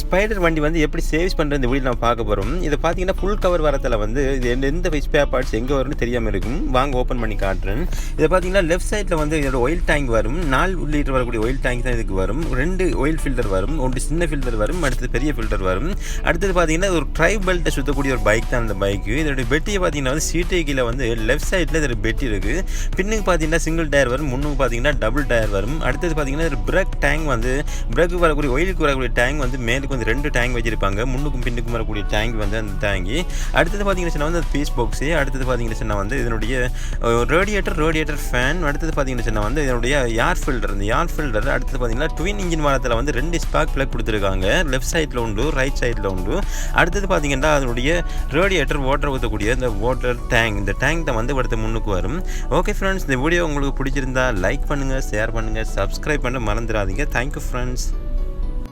Spider வண்டி வந்து எப்படி சேவ்ஸ் பண்ணுறது இந்த வீடியோ நம்ம பார்க்க போகிறோம். இதை பார்த்தீங்கன்னா ஃபுல் கவர் வரத்தில் வந்து இது எந்த ஸ்பேர் பார்ட்ஸ் எங்கே வரும்னு தெரியாமல் இருக்கும். வாங்க ஓப்பன் பண்ணி காட்டுறேன். இதை பார்த்தீங்கன்னா லெஃப்ட் சைடில் வந்து இதோட ஆயில் டேங்க் வரும். 4 லிட்டர் வரக்கூடிய ஆயில் டேங்க் தான் இதுக்கு வரும். 2 ஆயில் ஃபில்டர் வரும். ஒன்று சின்ன ஃபில்டர் வரும், அடுத்தது பெரிய ஃபில்டர் வரும். அடுத்தது பார்த்தீங்கன்னா ஒரு ட்ரை பெல்ட்டை சுற்றக்கூடிய ஒரு பைக் தான் அந்த பைக்கு. இதோட பெட்டியை பார்த்தீங்கன்னா வந்து சீட்டை கீழே வந்து லெஃப்ட் சைடில் இதோட பெட்டி இருக்குது. பின்னுக்கு பார்த்தீங்கன்னா சிங்கிள் டயர் வரும், முன்னுக்கு பார்த்தீங்கன்னா டபுள் டயர் வரும். அடுத்தது பார்த்தீங்கன்னா ஒரு பிரேக் டேங்க் வந்து பிரேக்கு வரக்கூடிய ஆயிலுக்கு வரக்கூடிய டேங்க் வந்து மேலுக்கு வந்து 2 டேங்க் வச்சிருப்பாங்க. முன்னுக்கும் பின்னுக்கும் வரக்கூடிய டேங்க் வந்து அந்த டேங்கி. அடுத்தது பார்த்தீங்கன்னா வந்து பீஸ் பாக்ஸு. அடுத்தது பார்த்தீங்கன்னா வந்து இதனுடைய ரேடியேட்டர் ஃபேன். அடுத்தது பார்த்தீங்கன்னா வந்து இதனுடைய ஏர் ஃபில்டர். இந்த ஏர் ஃபில்டர் அடுத்தது பார்த்தீங்கன்னா ட்வின் இன்ஜின் வாரத்தில் வந்து 2 ஸ்பார்க் பிளக் கொடுத்துருக்காங்க. லெஃப்ட் சைடில் உண்டு, ரைட் சைடில் உண்டு. அடுத்தது பார்த்தீங்கன்னா அதனுடைய ரேடியேட்டர் வாட்டர் ஊற்றக்கூடிய இந்த வாட்டர் டேங்க். இந்த டேங்க் தான் வந்து அடுத்த முன்னுக்கு வரும். ஓகே ஃப்ரெண்ட்ஸ், இந்த வீடியோ உங்களுக்கு பிடிச்சிருந்தா லைக் பண்ணுங்கள், ஷேர் பண்ணுங்கள், சப்ஸ்கிரைப் பண்ண மறந்துடாதீங்க. Thank you friends.